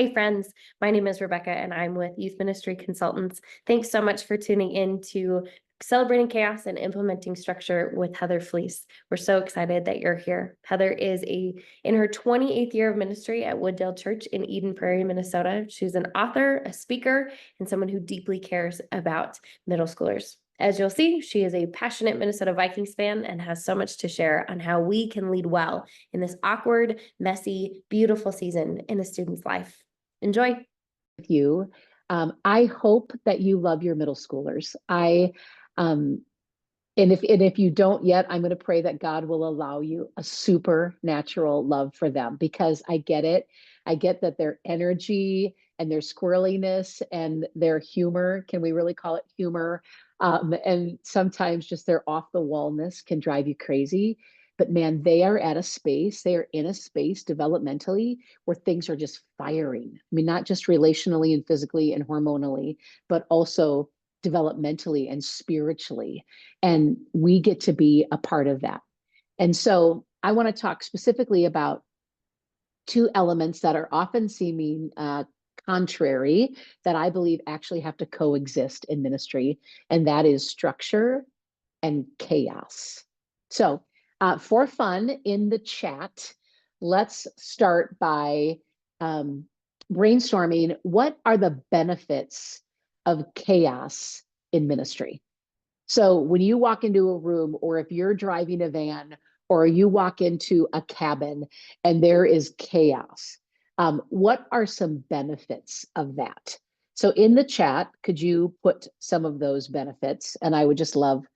Hey friends, my name is Rebecca and I'm with Youth Ministry Consultants. Thanks so much for tuning in to Celebrating Chaos and Implementing Structure with Heather Fleece. We're so excited that you're here. Heather is in her 28th year of ministry at Wooddale Church in Eden Prairie, Minnesota. She's an author, a speaker, and someone who deeply cares about middle schoolers. As you'll see, she is a passionate Minnesota Vikings fan and has so much to share on how we can lead well in this awkward, messy, beautiful season in a student's life. Enjoy. With you. I hope that you love your middle schoolers. And if you don't yet, I'm going to pray that God will allow you a supernatural love for them, because I get it. I get that their energy and their squirreliness and their humor, can we really call it humor? And sometimes just their off the wallness can drive you crazy. But man, they are in a space developmentally where things are just firing. I mean, not just relationally and physically and hormonally, but also developmentally and spiritually. And we get to be a part of that. And so I want to talk specifically about two elements that are often seeming contrary, that I believe actually have to coexist in ministry, and that is structure and chaos. So for fun in the chat, let's start by brainstorming what are the benefits of chaos in ministry. So when you walk into a room, or if you're driving a van, or you walk into a cabin and there is chaos, what are some benefits of that? So in the chat, could you put some of those benefits? And I would just love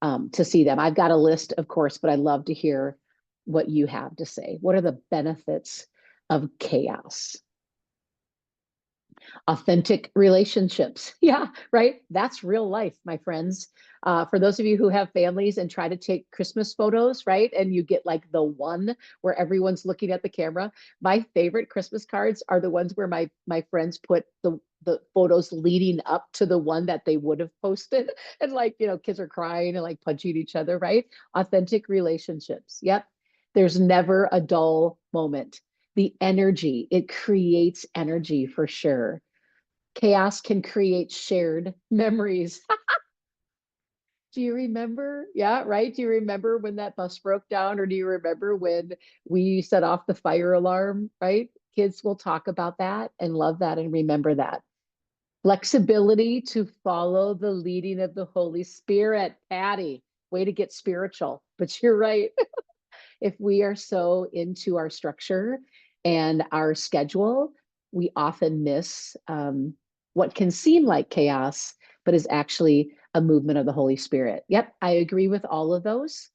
to see them. I've got a list, of course, but I'd love to hear what you have to say. What are the benefits of chaos? Authentic relationships. Yeah, right. That's real life, my friends. For those of you who have families and try to take Christmas photos, right? And you get like the one where everyone's looking at the camera. My favorite Christmas cards are the ones where my friends put the photos leading up to the one that they would have posted. And like, kids are crying and like punching each other, right? Authentic relationships. Yep. There's never a dull moment. The energy, it creates energy for sure. Chaos can create shared memories. Do you remember? Yeah, right. Do you remember when that bus broke down? Or do you remember when we set off the fire alarm, right? Kids will talk about that and love that and remember that. Flexibility to follow the leading of the Holy Spirit. Patty, way to get spiritual. But you're right. If we are so into our structure and our schedule, we often miss what can seem like chaos, but is actually a movement of the Holy Spirit. Yep, I agree with all of those.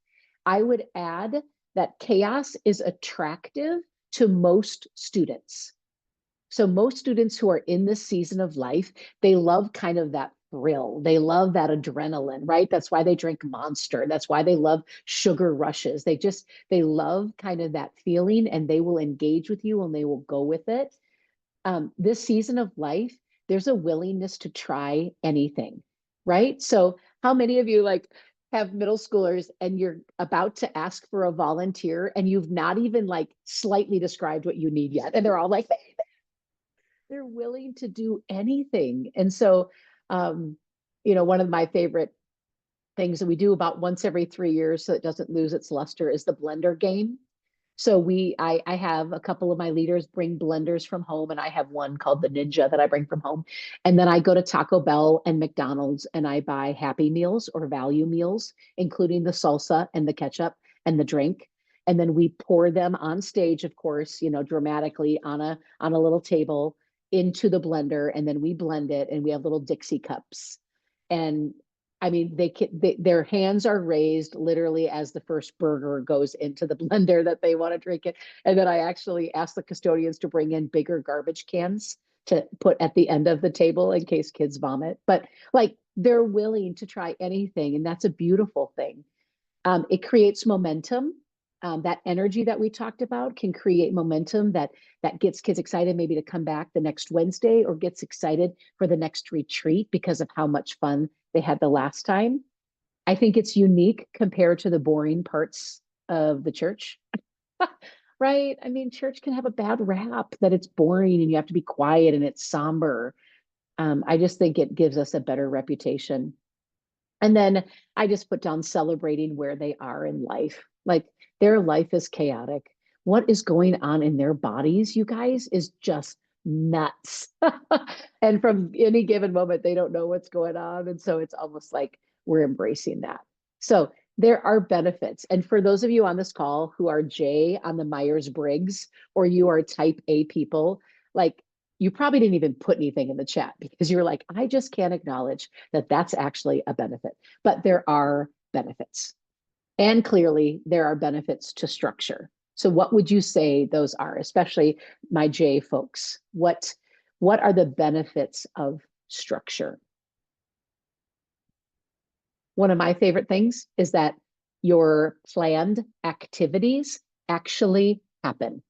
I would add that chaos is attractive to most students. So most students who are in this season of life, they love kind of that thrill. They love that adrenaline, right? That's why they drink Monster. That's why they love sugar rushes. They love kind of that feeling, and they will engage with you and they will go with it. This season of life, there's a willingness to try anything, right? So how many of you like have middle schoolers and you're about to ask for a volunteer and you've not even like slightly described what you need yet? And they're all like, they're willing to do anything. And so, one of my favorite things that we do about once every 3 years so it doesn't lose its luster is the blender game. So I have a couple of my leaders bring blenders from home, and I have one called the Ninja that I bring from home. And then I go to Taco Bell and McDonald's and I buy Happy Meals or value meals, including the salsa and the ketchup and the drink. And then we pour them on stage, of course, dramatically on a little table into the blender, and then we blend it, and we have little Dixie cups. And I mean, their hands are raised literally as the first burger goes into the blender that they want to drink it. And then I actually ask the custodians to bring in bigger garbage cans to put at the end of the table in case kids vomit. But like, they're willing to try anything, and that's a beautiful thing. It creates momentum. That energy that we talked about can create momentum that gets kids excited maybe to come back the next Wednesday, or gets excited for the next retreat because of how much fun they had the last time. I think it's unique compared to the boring parts of the church. right? I mean, church can have a bad rap that it's boring and you have to be quiet and it's somber. I just think it gives us a better reputation. And then I just put down celebrating where they are in life. Like their life is chaotic. What is going on in their bodies, you guys, is just nuts. And from any given moment, they don't know what's going on. And so it's almost like we're embracing that. So there are benefits. And for those of you on this call who are J on the Myers-Briggs, or you are type A people, like you probably didn't even put anything in the chat because you're like, I just can't acknowledge that that's actually a benefit. But there are benefits. And clearly, there are benefits to structure. So what would you say those are, especially my J folks? What are the benefits of structure? One of my favorite things is that your planned activities actually happen.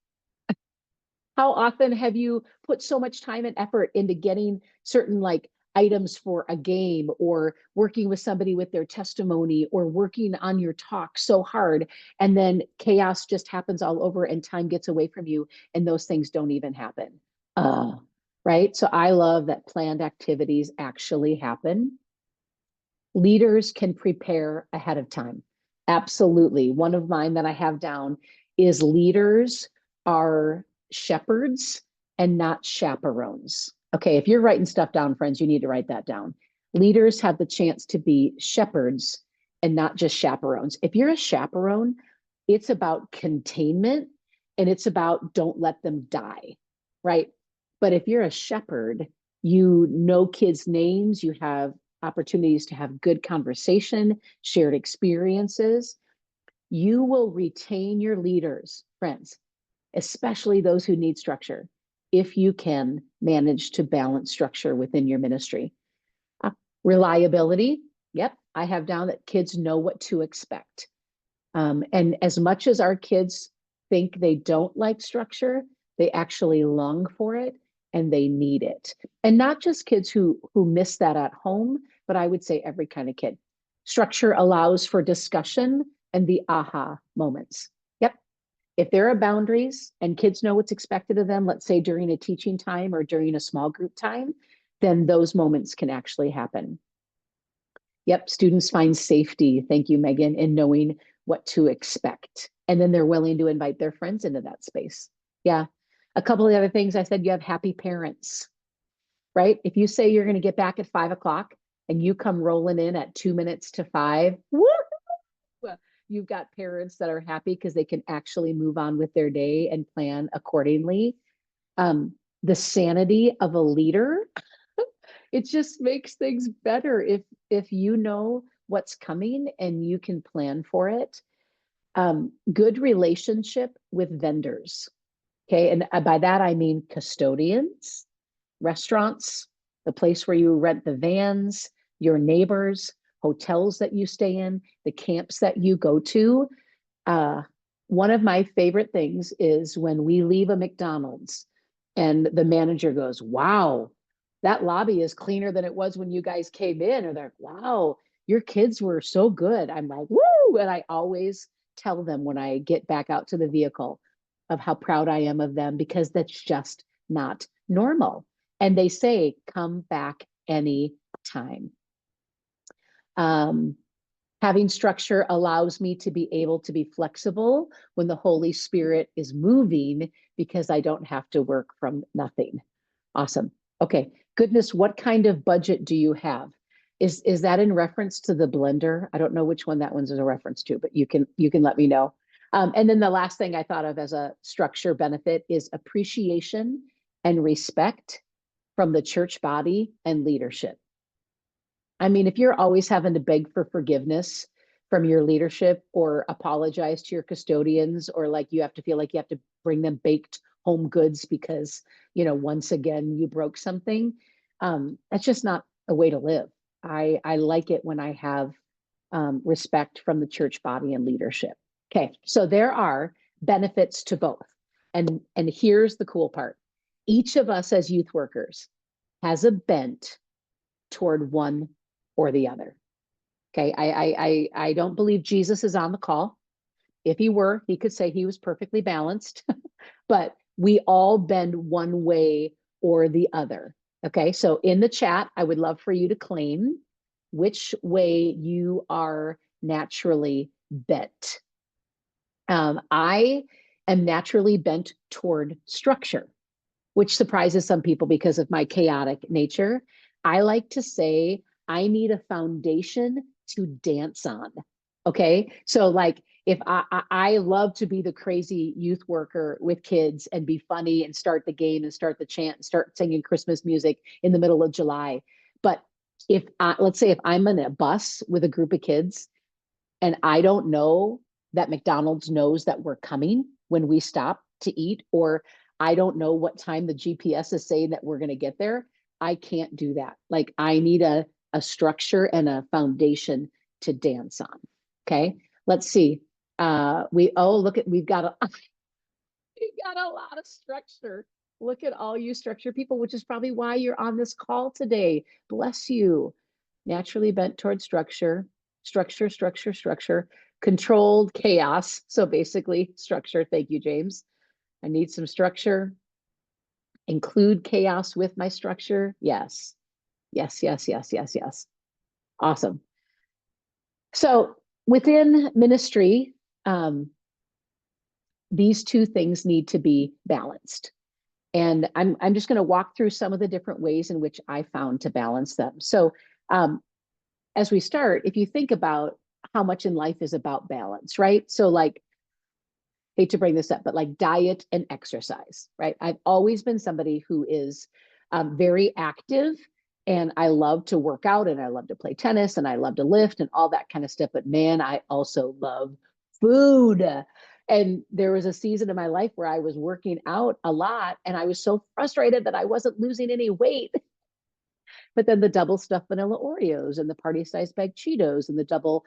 How often have you put so much time and effort into getting certain like items for a game, or working with somebody with their testimony, or working on your talk so hard, and then chaos just happens all over and time gets away from you and those things don't even happen? Right? So I love that planned activities actually happen. Leaders can prepare ahead of time. Absolutely. One of mine that I have down is leaders are shepherds and not chaperones. Okay, if you're writing stuff down, friends, you need to write that down. Leaders have the chance to be shepherds and not just chaperones. If you're a chaperone, it's about containment and it's about don't let them die, right? But if you're a shepherd, you know kids' names, you have opportunities to have good conversation, shared experiences. You will retain your leaders, friends, especially those who need structure, if you can manage to balance structure within your ministry. Reliability. Yep, I have down that kids know what to expect. And as much as our kids think they don't like structure, they actually long for it and they need it. And not just kids who miss that at home, but I would say every kind of kid. Structure allows for discussion and the aha moments. Yep. If there are boundaries and kids know what's expected of them, let's say during a teaching time or during a small group time, then those moments can actually happen. Yep, students find safety, thank you, Megan, in knowing what to expect. And then they're willing to invite their friends into that space. Yeah. A couple of the other things I said, you have happy parents, right? If you say you're going to get back at 5 o'clock and you come rolling in at 2 minutes to 5, woo! You've got parents that are happy because they can actually move on with their day and plan accordingly. The sanity of a leader, it just makes things better if you know what's coming and you can plan for it. Good relationship with vendors. Okay, and by that I mean custodians, restaurants, the place where you rent the vans, your neighbors, hotels that you stay in, the camps that you go to. One of my favorite things is when we leave a McDonald's and the manager goes, wow, that lobby is cleaner than it was when you guys came in. Or they're like, wow, your kids were so good. I'm like, woo. And I always tell them when I get back out to the vehicle of how proud I am of them, because that's just not normal. And they say, come back any time. Having structure allows me to be able to be flexible when the Holy Spirit is moving, because I don't have to work from nothing. Awesome. Okay. Goodness, what kind of budget do you have? Is that in reference to the blender? I don't know which one that one's a reference to, but you can let me know. And then the last thing I thought of as a structure benefit is appreciation and respect from the church body and leadership. I mean, if you're always having to beg for forgiveness from your leadership or apologize to your custodians, or like you have to feel like you have to bring them baked home goods because, you know, once again, you broke something, that's just not a way to live. I like it when I have respect from the church body and leadership. Okay, so there are benefits to both. And here's the cool part. Each of us as youth workers has a bent toward one or the other. Okay, I don't believe Jesus is on the call. If he were, he could say he was perfectly balanced, but we all bend one way or the other. Okay, so in the chat, I would love for you to claim which way you are naturally bent. I am naturally bent toward structure, which surprises some people because of my chaotic nature. I like to say I need a foundation to dance on. Okay. So like if I love to be the crazy youth worker with kids and be funny and start the game and start the chant and start singing Christmas music in the middle of July. But if let's say if I'm in a bus with a group of kids and I don't know that McDonald's knows that we're coming when we stop to eat, or I don't know what time the GPS is saying that we're going to get there, I can't do that. Like I need a structure and a foundation to dance on. Okay, let's see. We've got a lot of structure. Look at all you structure people, which is probably why you're on this call today. Bless you. Naturally bent towards structure, structure, controlled chaos. So basically structure. Thank you, James. I need some structure. Include chaos with my structure. Yes. Yes. Awesome. So within ministry, these two things need to be balanced. And I'm just going to walk through some of the different ways in which I found to balance them. So as we start, if you think about how much in life is about balance, right? So like, hate to bring this up, but like diet and exercise, right? I've always been somebody who is very active, and I love to work out and I love to play tennis and I love to lift and all that kind of stuff. But man, I also love food. And there was a season in my life where I was working out a lot and I was so frustrated that I wasn't losing any weight. But then the double stuffed vanilla Oreos and the party size bag Cheetos and the double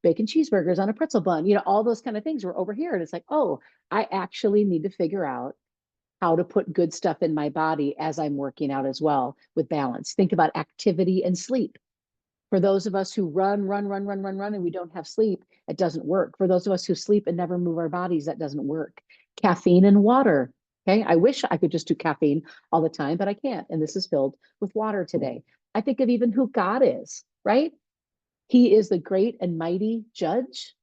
bacon cheeseburgers on a pretzel bun, all those kind of things were over here. And it's like, oh, I actually need to figure out how to put good stuff in my body as I'm working out as well with balance. Think about activity and sleep. For those of us who run, and we don't have sleep, it doesn't work. For those of us who sleep and never move our bodies, that doesn't work. Caffeine and water. Okay. I wish I could just do caffeine all the time, but I can't. And this is filled with water today. I think of even who God is, right? He is the great and mighty judge,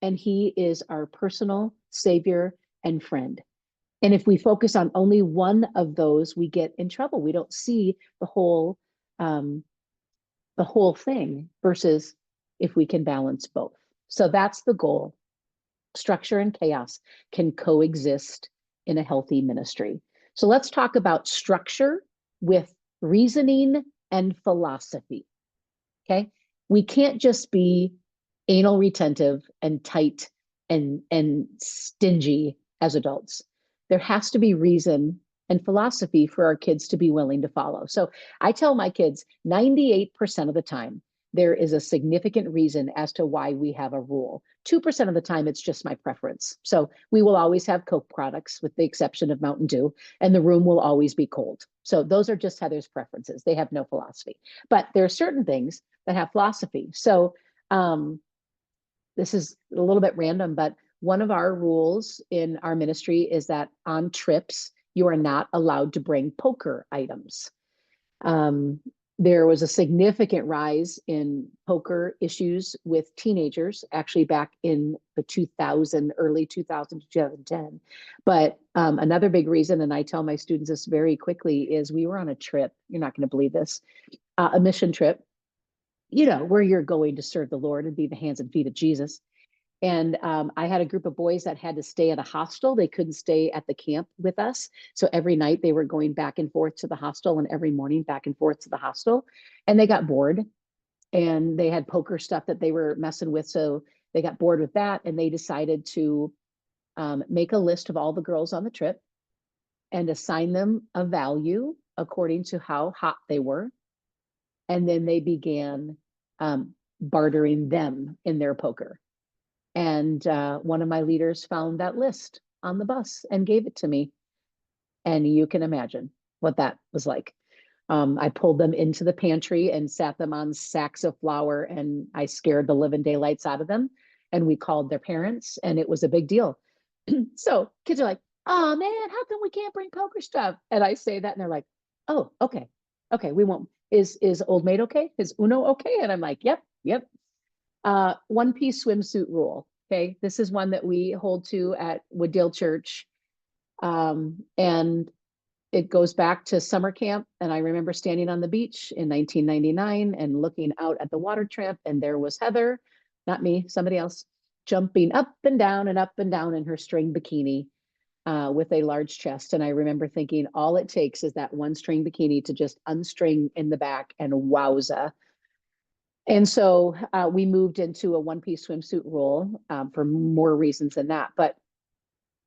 and he is our personal savior and friend. And if we focus on only one of those, we get in trouble. We don't see the whole thing, versus if we can balance both. So that's the goal. Structure and chaos can coexist in a healthy ministry. So let's talk about structure with reasoning and philosophy. Okay. We can't just be anal retentive and tight and stingy as adults. There has to be reason and philosophy for our kids to be willing to follow. So I tell my kids 98% of the time, there is a significant reason as to why we have a rule. 2% of the time, it's just my preference. So we will always have Coke products with the exception of Mountain Dew, and the room will always be cold. So those are just Heather's preferences. They have no philosophy. But there are certain things that have philosophy. So this is a little bit random, but one of our rules in our ministry is that on trips, you are not allowed to bring poker items. There was a significant rise in poker issues with teenagers, actually back in the early 2000 to 2010. But another big reason, and I tell my students this very quickly, is we were on a trip. You're not going to believe this, a mission trip, where you're going to serve the Lord and be the hands and feet of Jesus. And I had a group of boys that had to stay at a hostel. They couldn't stay at the camp with us. So every night they were going back and forth to the hostel, and every morning back and forth to the hostel. And they got bored, and they had poker stuff that they were messing with. So they got bored with that, and they decided to make a list of all the girls on the trip and assign them a value according to how hot they were. And then they began bartering them in their poker. And one of my leaders found that list on the bus and gave it to me. And you can imagine what that was like. I pulled them into the pantry and sat them on sacks of flour, and I scared the living daylights out of them. and we called their parents, and it was a big deal. So kids are like, oh man, how come we can't bring poker stuff? And I say that and they're like, oh, okay. Okay, we won't. Is Old Maid okay? Is Uno okay? And I'm like, yep, yep. One piece swimsuit rule. Okay. This is one that we hold to at Wooddale Church. And it goes back to summer camp. And I remember standing on the beach in 1999 and looking out at the water tramp, and there was Heather, not me, somebody else, jumping up and down in her string bikini with a large chest. And I remember thinking, all it takes is that one string bikini to just unstring in the back, and wowza. And so we moved into a one-piece swimsuit rule for more reasons than that. But,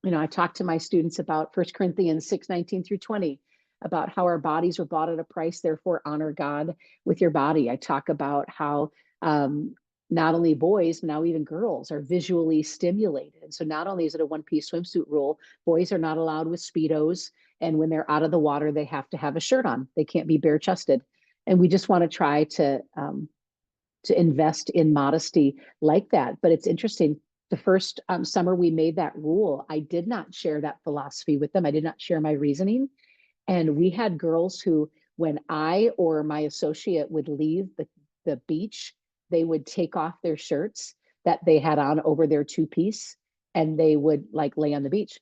I talked to my students about 1 Corinthians 6:19-20, about how our bodies were bought at a price, therefore honor God with your body. I talk about how not only boys, but now even girls are visually stimulated. And so not only is it a one-piece swimsuit rule, boys are not allowed with Speedos. And when they're out of the water, they have to have a shirt on. They can't be bare-chested. And we just want to try to invest in modesty like that. But it's interesting. The first summer we made that rule, I did not share that philosophy with them. I did not share my reasoning. And we had girls who, when I or my associate would leave the beach, they would take off their shirts that they had on over their two-piece, and they would like lay on the beach.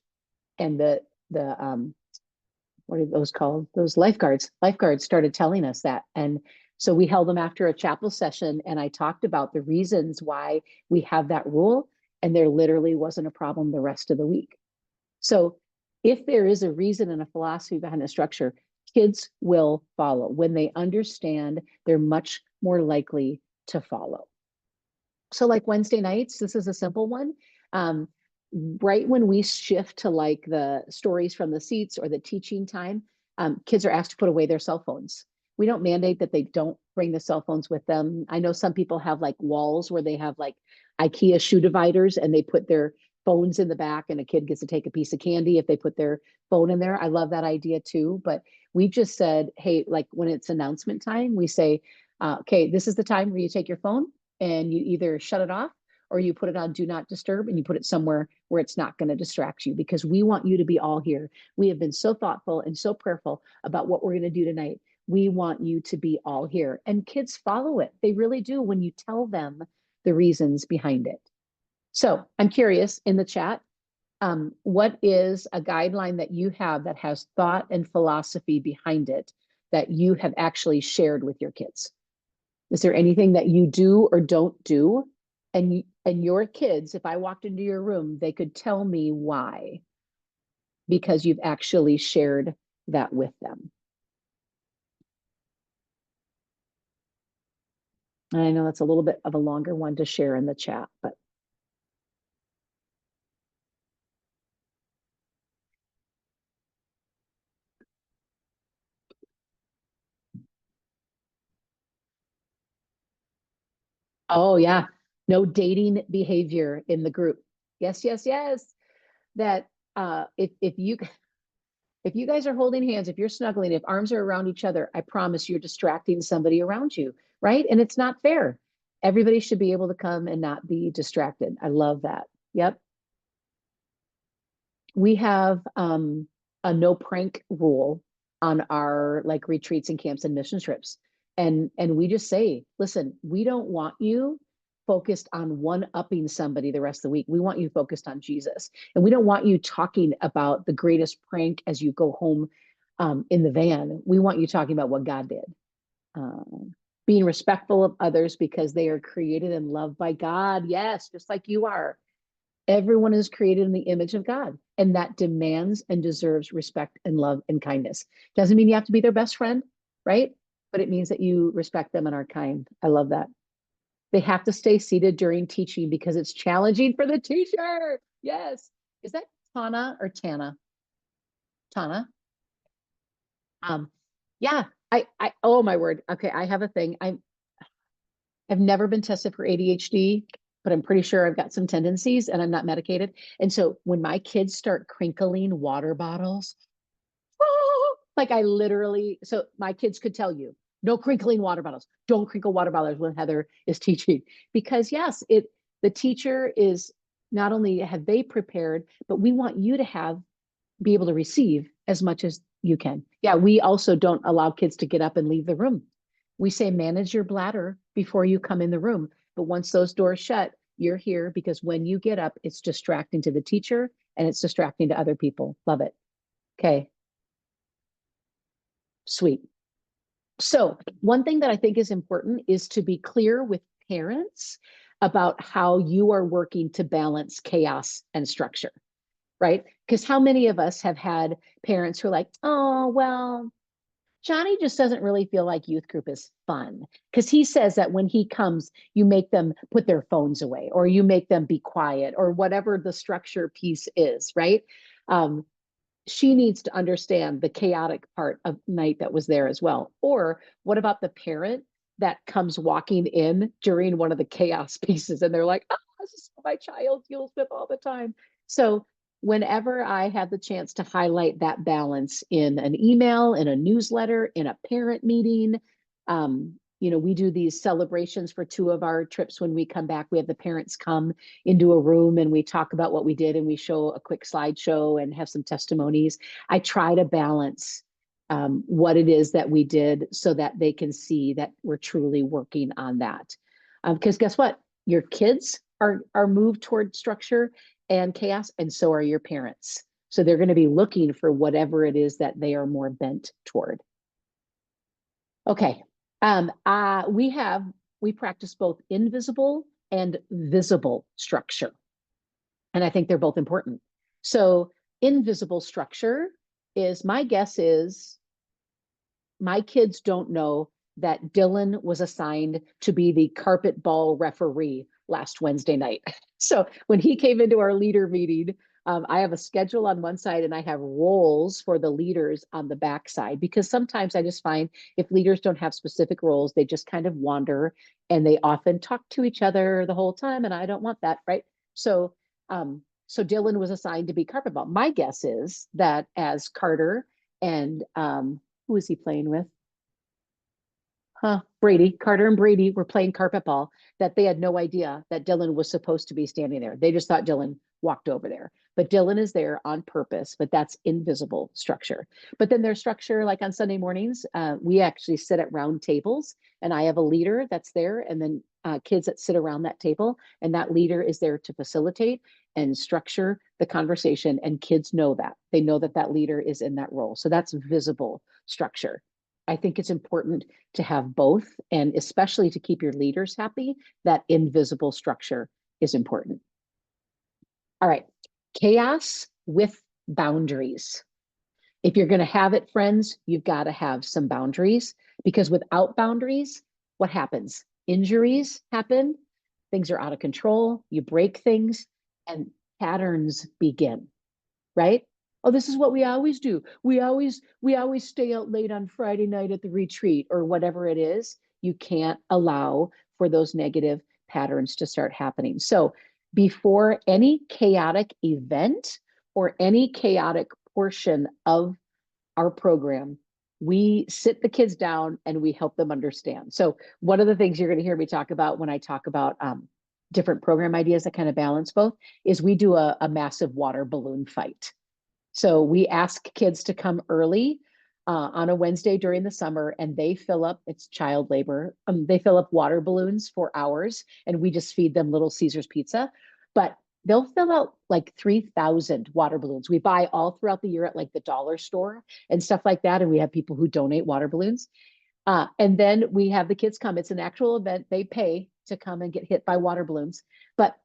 And the what are those called? Those lifeguards started telling us that. And so we held them after a chapel session, and I talked about the reasons why we have that rule, and there literally wasn't a problem the rest of the week. So if there is a reason and a philosophy behind the structure, kids will follow. When they understand, they're much more likely to follow. So like Wednesday nights, this is a simple one. Right when we shift to like the stories from the seats or the teaching time, kids are asked to put away their cell phones. We don't mandate that they don't bring the cell phones with them. I know some people have like walls where they have like IKEA shoe dividers, and they put their phones in the back, and a kid gets to take a piece of candy if they put their phone in there. I love that idea too. But we just said, hey, like when it's announcement time, we say, okay, this is the time where you take your phone and you either shut it off, or you put it on do not disturb, and you put it somewhere where it's not going to distract you, because we want you to be all here. We have been so thoughtful and so prayerful about what we're going to do tonight. We want you to be all here. And kids follow it. They really do when you tell them the reasons behind it. So I'm curious in the chat, what is a guideline that you have that has thought and philosophy behind it that you have actually shared with your kids? Is there anything that you do or don't do? And your kids, if I walked into your room, they could tell me why, because you've actually shared that with them. And I know that's a little bit of a longer one to share in the chat, but. Oh yeah, no dating behavior in the group. Yes, yes, yes. That if you guys are holding hands, if you're snuggling, if arms are around each other, I promise you're distracting somebody around you, right? And it's not fair. Everybody should be able to come and not be distracted. I love that. Yep. We have a no prank rule on our like retreats and camps and mission trips. And we just say, listen, we don't want you focused on one-upping somebody the rest of the week. We want you focused on Jesus. And we don't want you talking about the greatest prank as you go home in the van. We want you talking about what God did. Being respectful of others because they are created and loved by God. Yes, just like you are. Everyone is created in the image of God, and that demands and deserves respect and love and kindness. Doesn't mean you have to be their best friend, right? But it means that you respect them and are kind. I love that. They have to stay seated during teaching because it's challenging for the teacher. Yes. Is that Tana or Tana? Tana? Yeah, oh my word. Okay, I have a thing. I've never been tested for ADHD, but I'm pretty sure I've got some tendencies and I'm not medicated. And so when my kids start crinkling water bottles, like I literally, so my kids could tell you, no crinkling water bottles. Don't crinkle water bottles when Heather is teaching. Because yes, the teacher is not only have they prepared, but we want you to be able to receive as much as you can. Yeah, we also don't allow kids to get up and leave the room. We say manage your bladder before you come in the room. But once those doors shut, you're here because when you get up, it's distracting to the teacher and it's distracting to other people. Love it. Okay. Sweet. So one thing that I think is important is to be clear with parents about how you are working to balance chaos and structure, right? Because how many of us have had parents who are like, oh, well, Johnny just doesn't really feel like youth group is fun because he says that when he comes, you make them put their phones away or you make them be quiet or whatever the structure piece is, right? She needs to understand the chaotic part of night that was there as well. Or what about the parent that comes walking in during one of the chaos pieces and they're like, oh, this is my child deals with all the time. So whenever I have the chance to highlight that balance in an email, in a newsletter, in a parent meeting, we do these celebrations for 2 of our trips. When we come back, we have the parents come into a room and we talk about what we did and we show a quick slideshow and have some testimonies. I try to balance what it is that we did so that they can see that we're truly working on that. Because guess what? Your kids are moved toward structure and chaos, and so are your parents. So they're going to be looking for whatever it is that they are more bent toward. Okay. We practice both invisible and visible structure. And I think they're both important. So invisible structure is, my guess is my kids don't know that Dylan was assigned to be the carpet ball referee last Wednesday night. So when he came into our leader meeting, I have a schedule on one side and I have roles for the leaders on the back side, because sometimes I just find if leaders don't have specific roles, they just kind of wander and they often talk to each other the whole time. And I don't want that, right? So Dylan was assigned to be carpet ball. My guess is that as Carter and who is he playing with? Brady, Carter and Brady were playing carpet ball, that they had no idea that Dylan was supposed to be standing there. They just thought Dylan walked over there. But Dylan is there on purpose, but that's invisible structure. But then there's structure like on Sunday mornings, we actually sit at round tables and I have a leader that's there and then kids that sit around that table, and that leader is there to facilitate and structure the conversation, and kids know that. They know that that leader is in that role. So that's visible structure. I think it's important to have both, and especially to keep your leaders happy, that invisible structure is important. All right, chaos with boundaries. If you're going to have it, friends, you've got to have some boundaries, because without boundaries, what happens? Injuries happen, things are out of control, you break things, and patterns begin, right? Oh, this is what we always do. We always stay out late on Friday night at the retreat or whatever it is. You can't allow for those negative patterns to start happening. So before any chaotic event or any chaotic portion of our program, we sit the kids down and we help them understand. So one of the things you're going to hear me talk about when I talk about different program ideas that kind of balance both is we do a massive water balloon fight. So we ask kids to come early on a Wednesday during the summer, and they fill up, it's child labor, they fill up water balloons for hours, and we just feed them Little Caesars pizza. But they'll fill out like 3,000 water balloons. We buy all throughout the year at like the dollar store and stuff like that. And we have people who donate water balloons. And then we have the kids come. It's an actual event. They pay to come and get hit by water balloons. But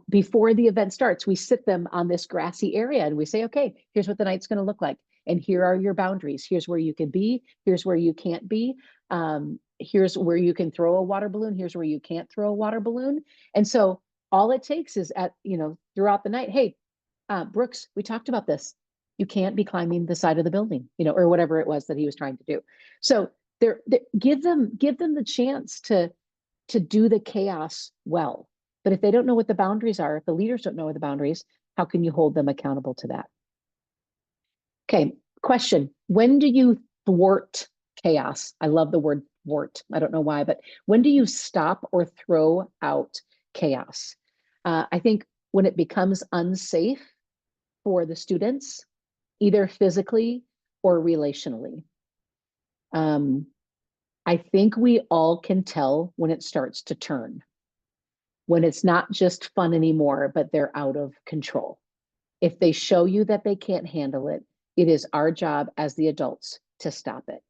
before the event starts, we sit them on this grassy area and we say, okay, here's what the night's going to look like. And here are your boundaries. Here's where you can be. Here's where you can't be. Here's where you can throw a water balloon. Here's where you can't throw a water balloon. And so all it takes is throughout the night, hey, Brooks, we talked about this. You can't be climbing the side of the building, or whatever it was that he was trying to do. So give them the chance to do the chaos well. But if they don't know what the boundaries are, if the leaders don't know what the boundaries, how can you hold them accountable to that? Okay, question. When do you thwart chaos? I love the word thwart. I don't know why, but when do you stop or throw out chaos? I think when it becomes unsafe for the students, either physically or relationally, I think we all can tell when it starts to turn, when it's not just fun anymore, but they're out of control. If they show you that they can't handle it, it is our job as the adults to stop it.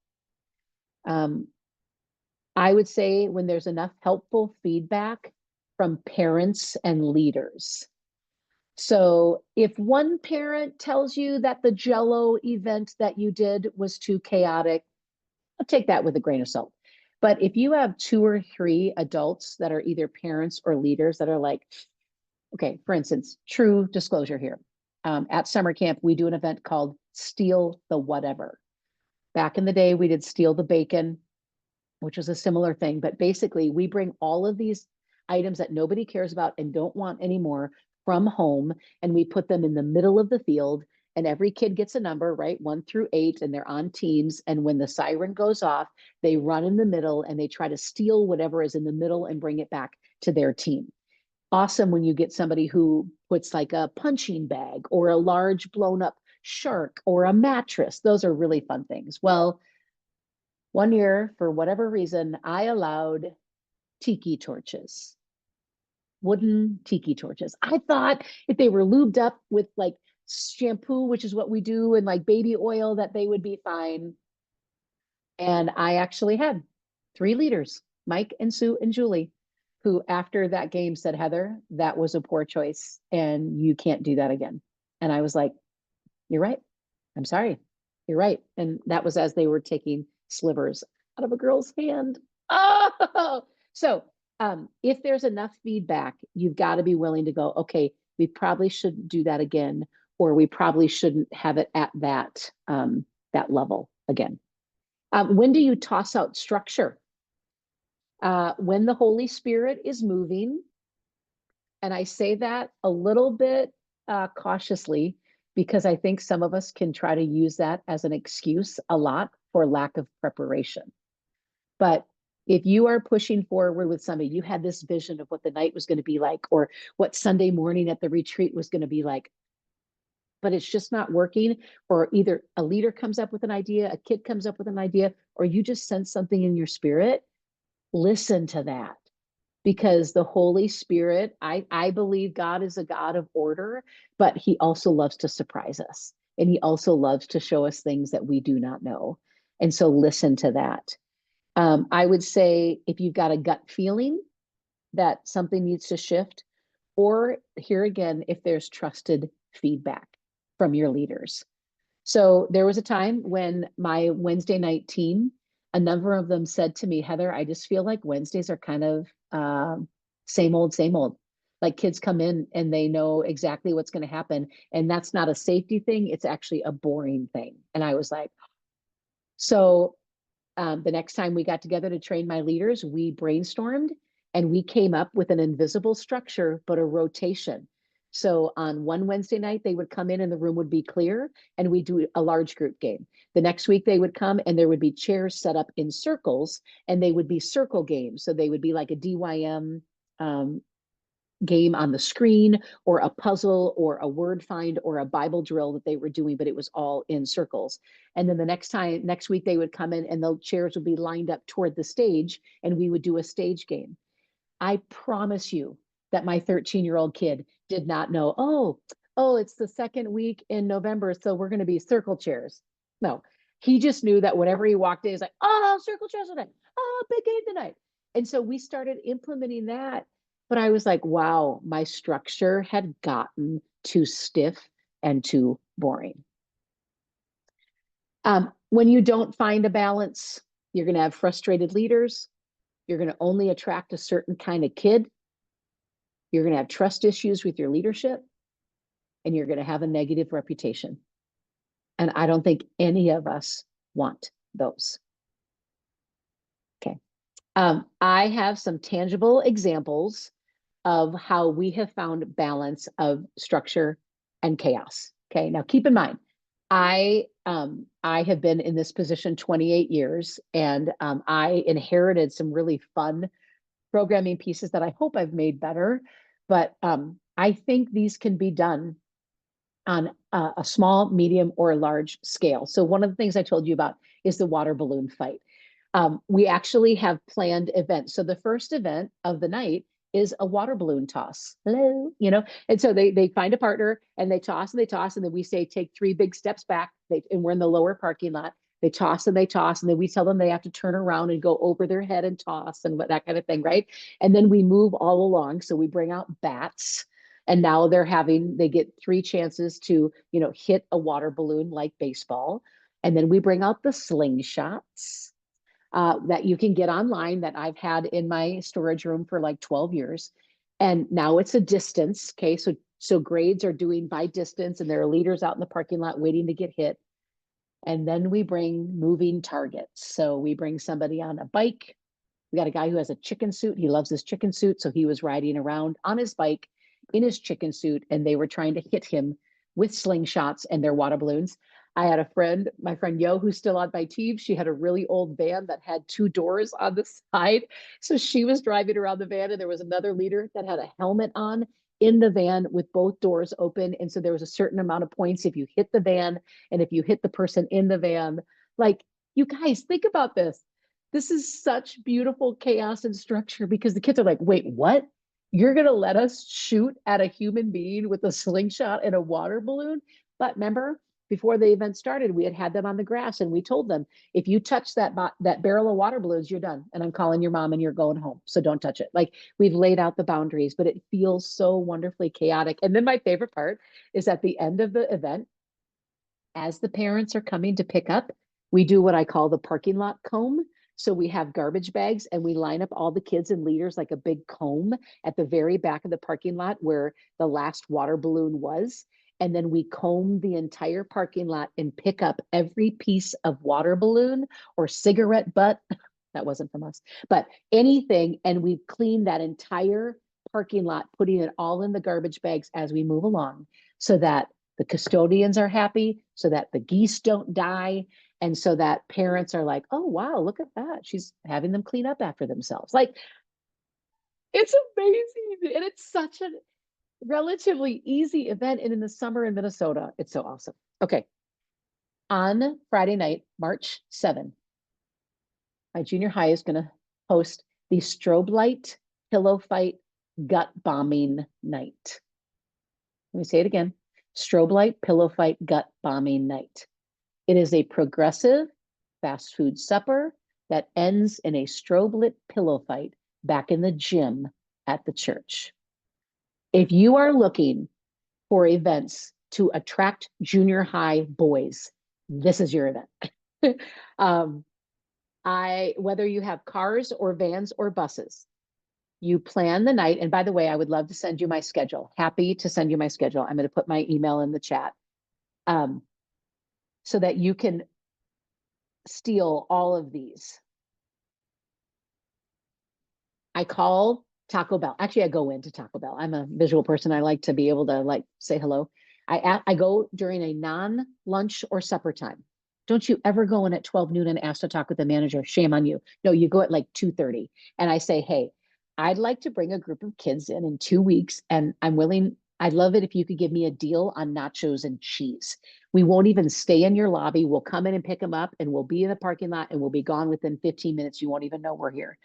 I would say when there's enough helpful feedback from parents and leaders. So if one parent tells you that the Jello event that you did was too chaotic, I'll take that with a grain of salt. But if you have 2 or 3 adults that are either parents or leaders that are like, okay, for instance, true disclosure here. At summer camp, we do an event called Steal the Whatever. Back in the day, we did Steal the Bacon, which was a similar thing. But basically, we bring all of these items that nobody cares about and don't want anymore from home, and we put them in the middle of the field. And every kid gets a number, right? 1 through 8, and they're on teams. And when the siren goes off, they run in the middle and they try to steal whatever is in the middle and bring it back to their team. Awesome when you get somebody who puts like a punching bag or a large blown up shark or a mattress. Those are really fun things. Well, one year, for whatever reason, I allowed tiki torches, wooden tiki torches. I thought if they were lubed up with like shampoo, which is what we do, and like baby oil, that they would be fine. And I actually had 3 leaders, Mike and Sue and Julie, who after that game said, Heather, that was a poor choice and you can't do that again. And I was like, you're right. I'm sorry. You're right. And that was as they were taking slivers out of a girl's hand. Oh, so if there's enough feedback, you've got to be willing to go, okay, we probably shouldn't do that again, or we probably shouldn't have it at that level again. When do you toss out structure? When the Holy Spirit is moving, and I say that a little bit cautiously, because I think some of us can try to use that as an excuse a lot for lack of preparation. But if you are pushing forward with somebody, you had this vision of what the night was going to be like, or what Sunday morning at the retreat was going to be like, but it's just not working, or either a leader comes up with an idea, a kid comes up with an idea, or you just sense something in your spirit, listen to that. Because the Holy Spirit, I believe God is a God of order, but he also loves to surprise us. And he also loves to show us things that we do not know. And so listen to that. I would say if you've got a gut feeling that something needs to shift, or here again, if there's trusted feedback from your leaders. So there was a time when my Wednesday night team, a number of them said to me, Heather, I just feel like Wednesdays are kind of same old, same old. Like kids come in and they know exactly what's going to happen. And that's not a safety thing. It's actually a boring thing. And I was like, so the next time we got together to train my leaders, we brainstormed and we came up with an invisible structure, but a rotation. So on one Wednesday night, they would come in and the room would be clear and we do a large group game. The next week they would come and there would be chairs set up in circles and they would be circle games. So they would be like a DYM game on the screen, or a puzzle, or a word find, or a Bible drill that they were doing, but it was all in circles. And then the next week they would come in and the chairs would be lined up toward the stage and we would do a stage game. I promise you that my 13-year-old kid did not know, oh, it's the second week in November, so we're going to be circle chairs. No, he just knew that whenever he walked in, he's like, oh, circle chairs tonight. Oh, big game tonight. And so we started implementing that. But I was like, wow, my structure had gotten too stiff and too boring. When you don't find a balance, you're going to have frustrated leaders. You're going to only attract a certain kind of kid. You're going to have trust issues with your leadership, and you're going to have a negative reputation. And I don't think any of us want those. Okay. I have some tangible examples of how we have found balance of structure and chaos. Okay, now keep in mind, I have been in this position 28 years, and I inherited some really fun programming pieces that I hope I've made better. But I think these can be done on a small, medium, or a large scale. So one of the things I told you about is the water balloon fight. We actually have planned events. So the first event of the night is a water balloon toss. Hello, and so they find a partner and they toss and they toss, and then we say take 3 big steps back. And we're in the lower parking lot. They toss and they toss, and then we tell them they have to turn around and go over their head and toss and that kind of thing, right? And then we move all along. So we bring out bats, and now they get 3 chances to hit a water balloon like baseball. And then we bring out the slingshots that you can get online that I've had in my storage room for like 12 years. And now it's a distance. Okay. So grades are doing by distance, and there are leaders out in the parking lot waiting to get hit. And then we bring moving targets. So we bring somebody on a bike. We got a guy who has a chicken suit. He loves his chicken suit. So he was riding around on his bike in his chicken suit, and they were trying to hit him with slingshots and their water balloons. I had a friend, my friend Yo, who's still on my team. She had a really old van that had 2 doors on the side. So she was driving around the van, and there was another leader that had a helmet on in the van with both doors open. And so there was a certain amount of points if you hit the van and if you hit the person in the van. Like, you guys, think about this. This is such beautiful chaos and structure, because the kids are like, wait, what? You're going to let us shoot at a human being with a slingshot and a water balloon? But remember, before the event started, we had them on the grass, and we told them, if you touch that barrel of water balloons, you're done. And I'm calling your mom and you're going home. So don't touch it. Like, we've laid out the boundaries, but it feels so wonderfully chaotic. And then my favorite part is at the end of the event, as the parents are coming to pick up, we do what I call the parking lot comb. So we have garbage bags, and we line up all the kids and leaders like a big comb at the very back of the parking lot where the last water balloon was. And then we comb the entire parking lot and pick up every piece of water balloon or cigarette butt. That wasn't from us, but anything. And we clean that entire parking lot, putting it all in the garbage bags as we move along, so that the custodians are happy, so that the geese don't die, and so that parents are like, oh, wow, look at that. She's having them clean up after themselves. Like, it's amazing. And it's such a relatively easy event. And in the summer in Minnesota, it's so awesome. Okay. On Friday night, March 7th, my junior high is going to host the Strobe Light Pillow Fight Gut Bombing Night. Let me say it again. Strobe Light Pillow Fight Gut Bombing Night. It is a progressive fast food supper that ends in a strobe lit pillow fight back in the gym at the church. If you are looking for events to attract junior high boys, this is your event. Whether you have cars or vans or buses, you plan the night. And by the way, I would love to send you my schedule. Happy to send you my schedule. I'm going to put my email in the chat, so that you can steal all of these. I call Taco Bell. Actually, I go into Taco Bell. I'm a visual person. I like to be able to like say hello. I go during a non-lunch or supper time. Don't you ever go in at 12 noon and ask to talk with the manager. Shame on you. No, you go at like 2:30. And I say, hey, I'd like to bring a group of kids in 2 weeks, and I'd love it if you could give me a deal on nachos and cheese. We won't even stay in your lobby. We'll come in and pick them up, and we'll be in the parking lot, and we'll be gone within 15 minutes. You won't even know we're here.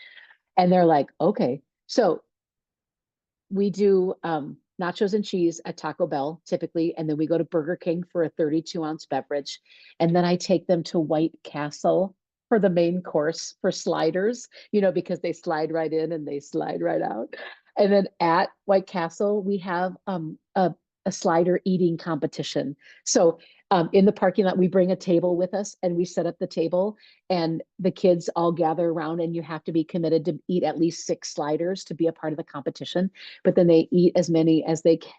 And they're like, okay. So we do nachos and cheese at Taco Bell typically, and then we go to Burger King for a 32-ounce beverage. And then I take them to White Castle for the main course for sliders, because they slide right in and they slide right out. And then at White Castle, we have a slider eating competition. So in the parking lot, we bring a table with us and we set up the table, and the kids all gather around, and you have to be committed to eat at least 6 sliders to be a part of the competition. But then they eat as many as they can.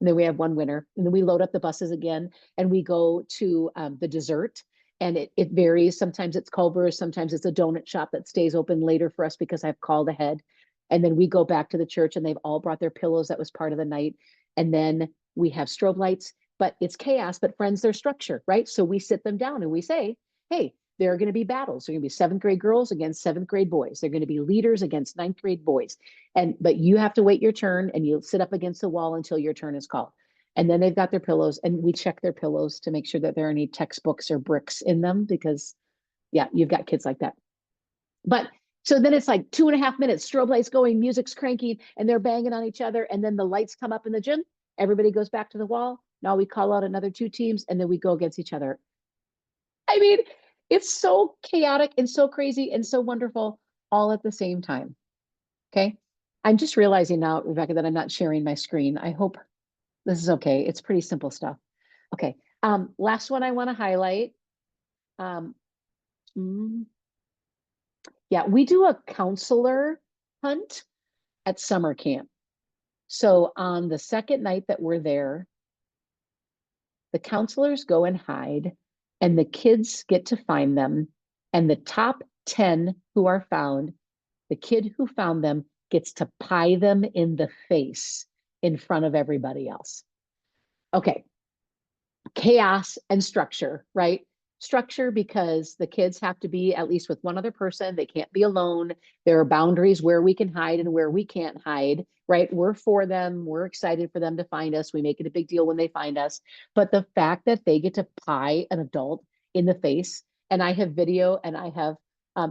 And then we have one winner, and then we load up the buses again, and we go to the dessert. And it varies. Sometimes it's Culver's, sometimes it's a donut shop that stays open later for us because I've called ahead. And then we go back to the church, and they've all brought their pillows. That was part of the night. And then we have strobe lights, but it's chaos. But friends, there's structure, right? So we sit them down and we say, hey, there are going to be battles. There are going to be 7th grade girls against 7th grade boys. They're going to be leaders against 9th grade boys. But you have to wait your turn and you'll sit up against the wall until your turn is called. And then they've got their pillows and we check their pillows to make sure that there are any textbooks or bricks in them because yeah, you've got kids like that. But so then it's like 2.5 minutes, strobe lights going, music's cranking, and they're banging on each other. And then the lights come up in the gym. Everybody goes back to the wall. Now we call out another 2 teams and then we go against each other. I mean, it's so chaotic and so crazy and so wonderful all at the same time. Okay. I'm just realizing now, Rebecca, that I'm not sharing my screen. I hope this is okay. It's pretty simple stuff. Okay. Last one I want to highlight. Yeah, we do a counselor hunt at summer camp. So on the second night that we're there, the counselors go and hide and the kids get to find them. And the top 10 who are found, the kid who found them gets to pie them in the face in front of everybody else. Okay. Chaos and structure, right? Structure because the kids have to be at least with one other person. They can't be alone. There are boundaries where we can hide and where we can't hide, right? We're for them. We're excited for them to find us. We make it a big deal when they find us. But the fact that they get to pie an adult in the face, and I have video and I have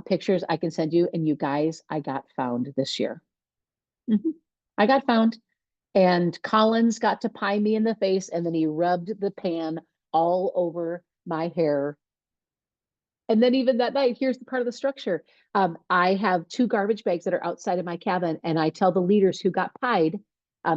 pictures I can send you, and you guys, I got found this year. I got found. And Collins got to pie me in the face and then he rubbed the pan all over my hair. And then even that night, here's the part of the structure. I have 2 garbage bags that are outside of my cabin and I tell the leaders who got pied,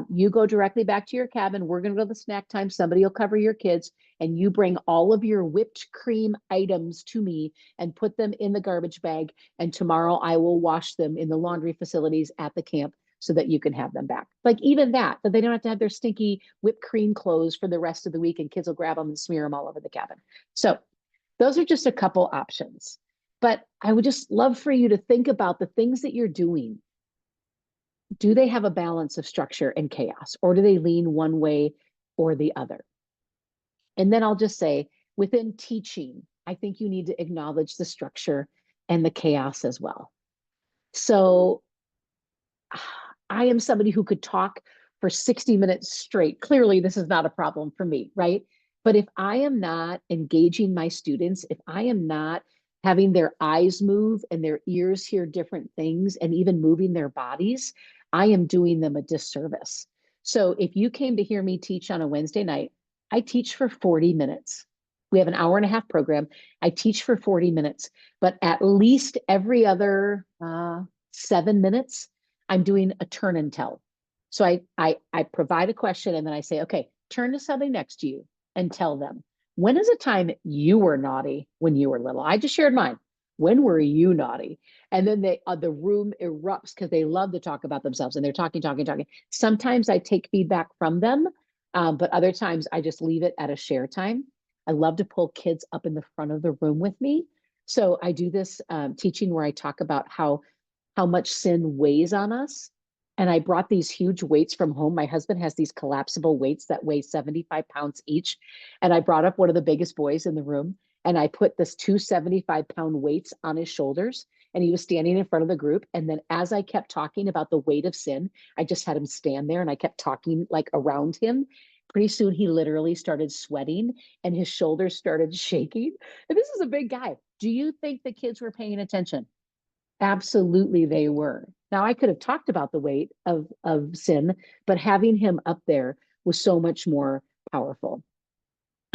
you go directly back to your cabin. We're going to go to the snack time. Somebody will cover your kids and you bring all of your whipped cream items to me and put them in the garbage bag. And tomorrow I will wash them in the laundry facilities at the camp so that you can have them back. Like even that they don't have to have their stinky whipped cream clothes for the rest of the week and kids will grab them and smear them all over the cabin. So those are just a couple options. But I would just love for you to think about the things that you're doing. Do they have a balance of structure and chaos, or do they lean one way or the other? And then I'll just say, within teaching, I think you need to acknowledge the structure and the chaos as well. So I am somebody who could talk for 60 minutes straight. Clearly, this is not a problem for me, right? But if I am not engaging my students, if I am not having their eyes move and their ears hear different things and even moving their bodies, I am doing them a disservice. So if you came to hear me teach on a Wednesday night, I teach for 40 minutes. We have an hour-and-a-half program. I teach for 40 minutes, but at least every other 7 minutes, I'm doing a turn and tell. So I provide a question and then I say, okay, turn to somebody next to you and tell them, when is a time you were naughty when you were little? I just shared mine. When were you naughty? And then the room erupts because they love to talk about themselves and they're talking. Sometimes I take feedback from them, but other times I just leave it at a share time. I love to pull kids up in the front of the room with me. So I do this teaching where I talk about how much sin weighs on us. And I brought these huge weights from home. My husband has these collapsible weights that weigh 75 pounds each. And I brought up one of the biggest boys in the room and I put this 275-pound weights on his shoulders. And he was standing in front of the group. And then as I kept talking about the weight of sin, I just had him stand there and I kept talking like around him. Pretty soon he literally started sweating and his shoulders started shaking. And this is a big guy. Do you think the kids were paying attention? Absolutely, they were. Now, I could have talked about the weight of sin, but having him up there was so much more powerful.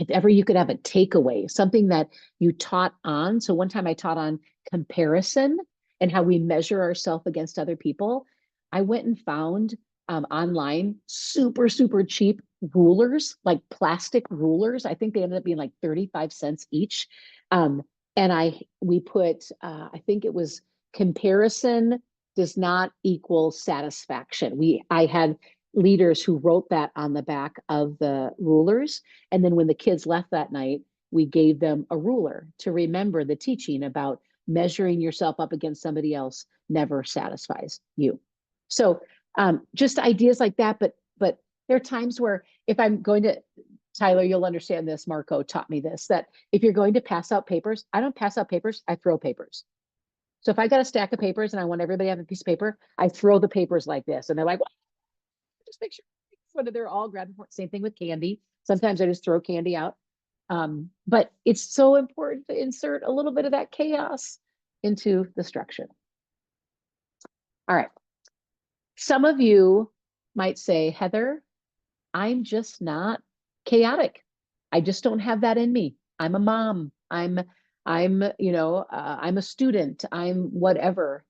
If ever you could have a takeaway, something that you taught on. So one time I taught on comparison and how we measure ourselves against other people. I went and found online super, super cheap rulers, like plastic rulers. I think they ended up being like 35 cents each. And we put, I think it was comparison does not equal satisfaction. I had leaders who wrote that on the back of the rulers. And then when the kids left that night, we gave them a ruler to remember the teaching about measuring yourself up against somebody else never satisfies you. So just ideas like that. But there are times where if I'm going to Tyler, you'll understand this. Marco taught me this, that if you're going to pass out papers, I don't pass out papers, I throw papers. So if I got a stack of papers and I want everybody to have a piece of paper, I throw the papers like this. And they're like, just make sure whether they're all grabbing for it. Same thing with candy. Sometimes I just throw candy out. But it's so important to insert a little bit of that chaos into the structure. All right. Some of you might say, Heather, I'm just not chaotic. I just don't have that in me. I'm a mom. I'm I'm a student. I'm whatever.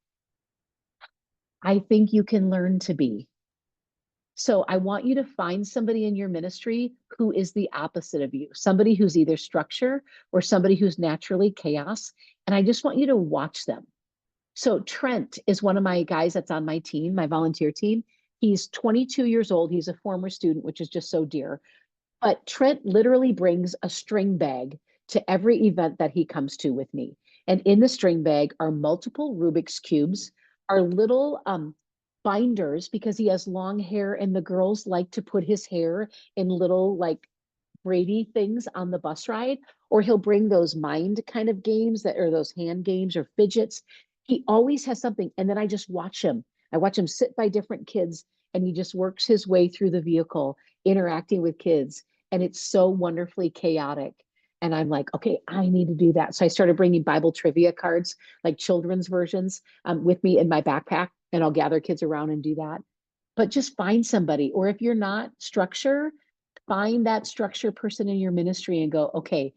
I think you can learn to be. So I want you to find somebody in your ministry who is the opposite of you, somebody who's either structure or somebody who's naturally chaos. And I just want you to watch them. So Trent is one of my guys that's on my team, my volunteer team. He's 22 years old. He's a former student, which is just so dear. But Trent literally brings a string bag to every event that he comes to with me. And in the string bag are multiple Rubik's Cubes, are little binders, because he has long hair and the girls like to put his hair in little like Brady things on the bus ride, or he'll bring those mind kind of games that are those hand games or fidgets. He always has something. And then I just watch him. I watch him sit by different kids and he just works his way through the vehicle, interacting with kids. And it's so wonderfully chaotic. And I'm like, okay, I need to do that. So I started bringing Bible trivia cards, like children's versions, with me in my backpack, and I'll gather kids around and do that. But just find somebody, or if you're not structure, find that structure person in your ministry and go, okay,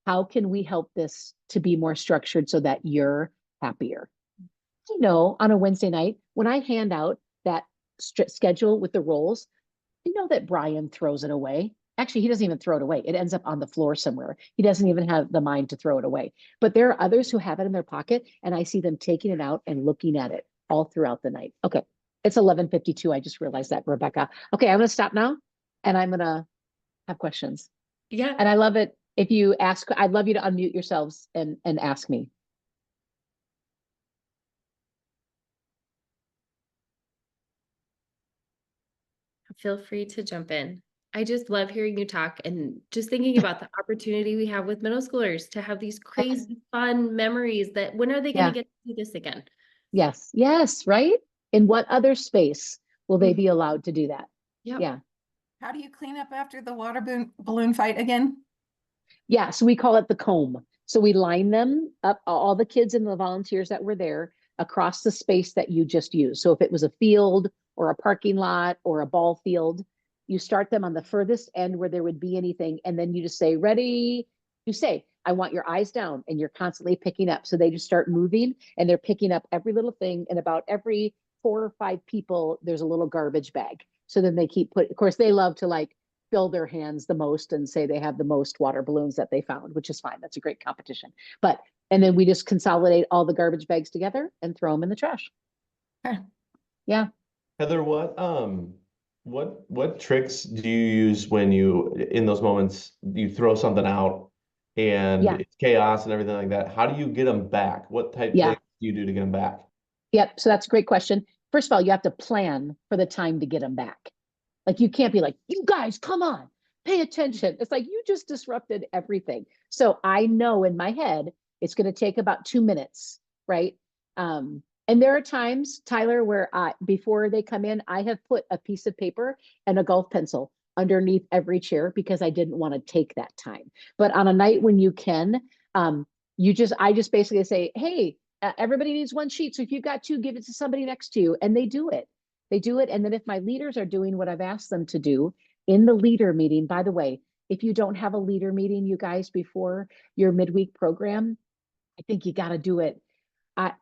how can we help this to be more structured so that you're happier? You know, on a Wednesday night, when I hand out that schedule with the roles, you know that Brian throws it away. Actually, he doesn't even throw it away. It ends up on the floor somewhere. He doesn't even have the mind to throw it away. But there are others who have it in their pocket, and I see them taking it out and looking at it all throughout the night. Okay, it's 11:52. I just realized that, Rebecca. Okay, I'm going to stop now, and I'm going to have questions. Yeah. And I love it if you ask. I'd love you to unmute yourselves and ask me. Feel free to jump in. I just love hearing you talk and just thinking about the opportunity we have with middle schoolers to have these crazy fun memories that when are they going to Yeah. get to do this again? Yes. Yes. Right. In what other space will they Mhm. be allowed to do that? Yep. Yeah. How do you clean up after the water balloon fight again? Yeah. So we call it the comb. So we line them up, all the kids and the volunteers that were there across the space that you just used. So if it was a field or a parking lot or a ball field, you start them on the furthest end where there would be anything. And then you just say, ready. You say, I want your eyes down, and you're constantly picking up. So they just start moving and they're picking up every little thing. And about every 4 or 5 people, there's a little garbage bag. So then they keep of course, they love to like fill their hands the most and say they have the most water balloons that they found, which is fine. That's a great competition. But, and then we just consolidate all the garbage bags together and throw them in the trash. Okay. Yeah. Heather, what tricks do you use when you, in those moments, you throw something out and Yeah. it's chaos and everything like that? How do you get them back? What type Yeah. things do you do to get them back? Yep. So that's a great question. First of all, you have to plan for the time to get them back. Like you can't be like, you guys, come on, pay attention. It's like you just disrupted everything. So I know in my head, it's going to take about 2 minutes, right? And there are times, Tyler, where before they come in, I have put a piece of paper and a golf pencil underneath every chair because I didn't want to take that time. But on a night when you can, I just basically say, hey, everybody needs one sheet. So if you've got 2, give it to somebody next to you, and they do it. They do it. And then if my leaders are doing what I've asked them to do in the leader meeting, by the way, if you don't have a leader meeting, you guys, before your midweek program, I think you got to do it. I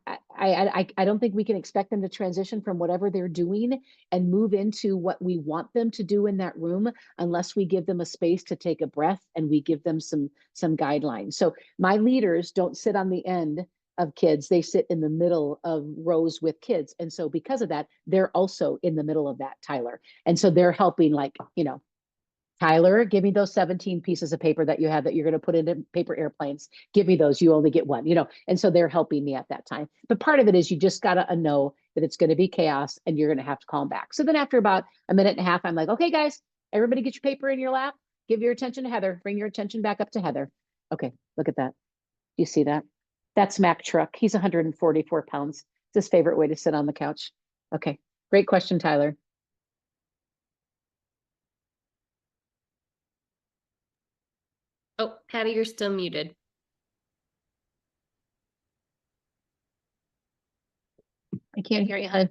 don't think we can expect them to transition from whatever they're doing and move into what we want them to do in that room unless we give them a space to take a breath and we give them some guidelines. So my leaders don't sit on the end of kids, they sit in the middle of rows with kids. And so because of that, they're also in the middle of that, Tyler. And so they're helping, like, Tyler, give me those 17 pieces of paper that you have that you're going to put into paper airplanes. Give me those. You only get one, And so they're helping me at that time. But part of it is you just got to know that it's going to be chaos and you're going to have to call them back. So then after about a minute and a half, I'm like, okay, guys, everybody get your paper in your lap. give your attention to Heather. Bring your attention back up to Heather. Okay, look at that. You see that? That's Mac Truck. He's 144 pounds. It's his favorite way to sit on the couch. Okay, great question, Tyler. Oh, Patty, you're still muted. I can't hear you, hon.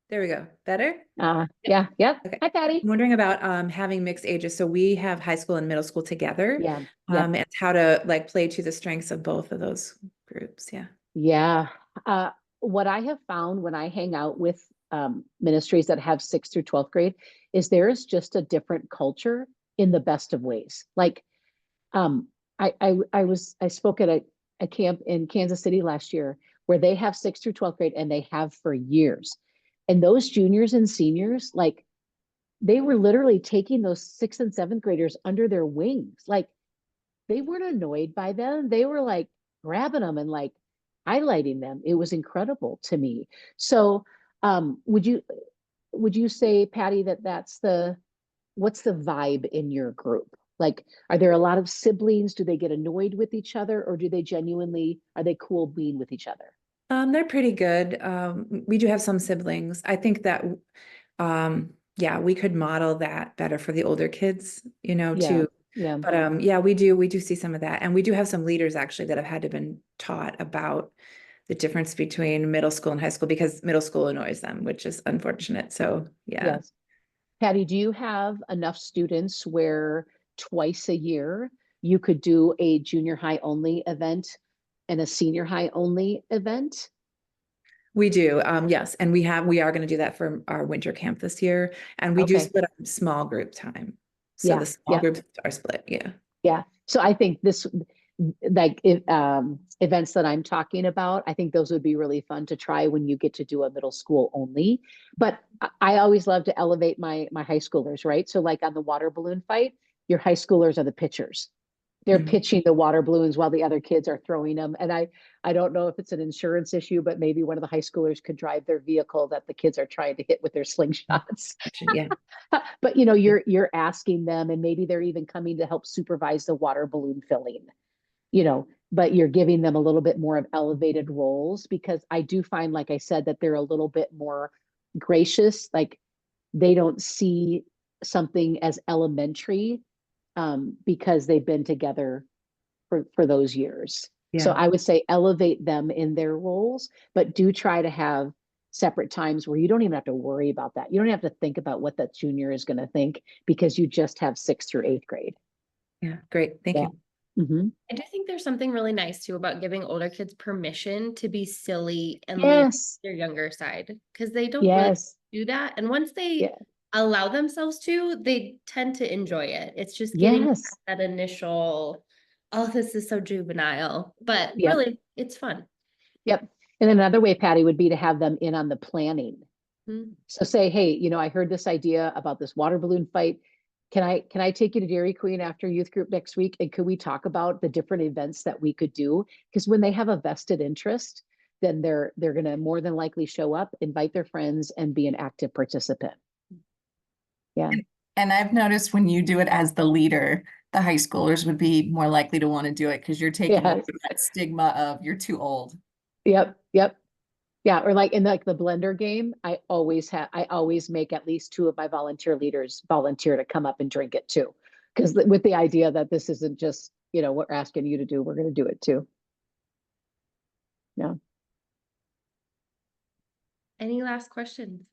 There we go. Better? Yeah. Okay. Hi, Patty. I'm wondering about having mixed ages. So we have high school and middle school together. Yeah. And how to like play to the strengths of both of those groups. Yeah. Yeah. What I have found when I hang out with ministries that have 6th through 12th grade is there is just a different culture in the best of ways. Like, I spoke at a camp in Kansas City last year where they have 6th through 12th grade and they have for years. And those juniors and seniors, like, they were literally taking those 6th and 7th graders under their wings. Like, they weren't annoyed by them. They were like grabbing them and like highlighting them. It was incredible to me. So, would you say, Patty, what's the vibe in your group? Like, are there a lot of siblings? Do they get annoyed with each other, or are they cool being with each other? They're pretty good. We do have some siblings. I think that, yeah, we could model that better for the older kids, too. Yeah. But yeah, we do see some of that. And we do have some leaders actually that have had to been taught about the difference between middle school and high school because middle school annoys them, which is unfortunate. So yeah. Yes. Patty, do you have enough students where twice a year you could do a junior high only event and a senior high only event? We do, yes. And we are going to do that for our winter camp this year. And we do Okay. split up small group time. So Yeah, the small yeah. groups are split. Yeah. Yeah. So I think events that I'm talking about, I think those would be really fun to try when you get to do a middle school only. But I always love to elevate my high schoolers, right? So like on the water balloon fight, your high schoolers are the pitchers. They're Mhm. pitching the water balloons while the other kids are throwing them. And I don't know if it's an insurance issue, but maybe one of the high schoolers could drive their vehicle that the kids are trying to hit with their slingshots. Yeah. But you're asking them, and maybe they're even coming to help supervise the water balloon filling, but you're giving them a little bit more of elevated roles, because I do find, like I said, that they're a little bit more gracious. Like, they don't see something as elementary because they've been together for those years. So Yeah. I would say elevate them in their roles, but do try to have separate times where you don't even have to worry about that. You don't have to think about what that junior is going to think, because you just have 6th through 8th grade. Yeah. Great. Thank Yeah. you. Mm-hmm. I do think there's something really nice too about giving older kids permission to be silly and leave Yes. their younger side, because they don't really Yes. do that. And once they Yeah. allow themselves to, they tend to enjoy it. It's just getting Yes. past that initial, oh, this is so juvenile, but Yep. really it's fun. Yep. And then another way, Patty, would be to have them in on the planning. Mhm. So say, hey, I heard this idea about this water balloon fight. Can I take you to Dairy Queen after youth group next week? And could we talk about the different events that we could do? Because when they have a vested interest, then they're going to more than likely show up, invite their friends, and be an active participant. Yeah. And I've noticed when you do it as the leader, the high schoolers would be more likely to want to do it because you're taking away Yes. that stigma of you're too old. Yep. Yeah. Or like in the blender game, I always make at least 2 of my volunteer leaders volunteer to come up and drink it too. Because with the idea that this isn't just, what we're asking you to do, we're going to do it too. Yeah. Any last questions?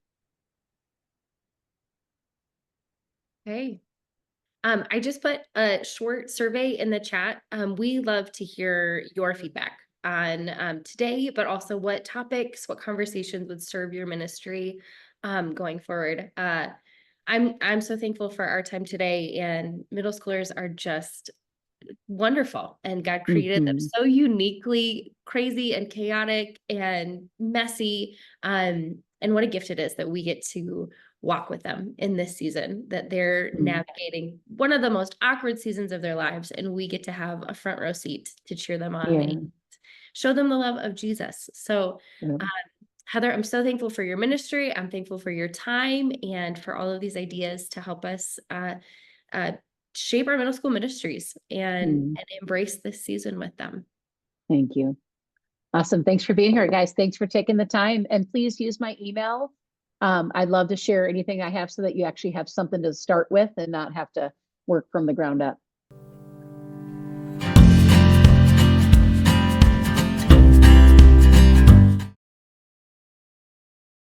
Okay. I just put a short survey in the chat. We love to hear your feedback on today, but also what topics, what conversations would serve your ministry going forward. I'm so thankful for our time today, and middle schoolers are just wonderful, and God created them Mhm. so uniquely crazy and chaotic and messy. And what a gift it is that we get to walk with them in this season, that they're Mhm. navigating one of the most awkward seasons of their lives, and we get to have a front row seat to cheer them on Yeah. and show them the love of Jesus. So Yeah. Heather, I'm so thankful for your ministry. I'm thankful for your time and for all of these ideas to help us shape our middle school ministries and embrace this season with them. Thank you. Awesome. Thanks for being here, guys. Thanks for taking the time. And please use my email. I'd love to share anything I have so that you actually have something to start with and not have to work from the ground up.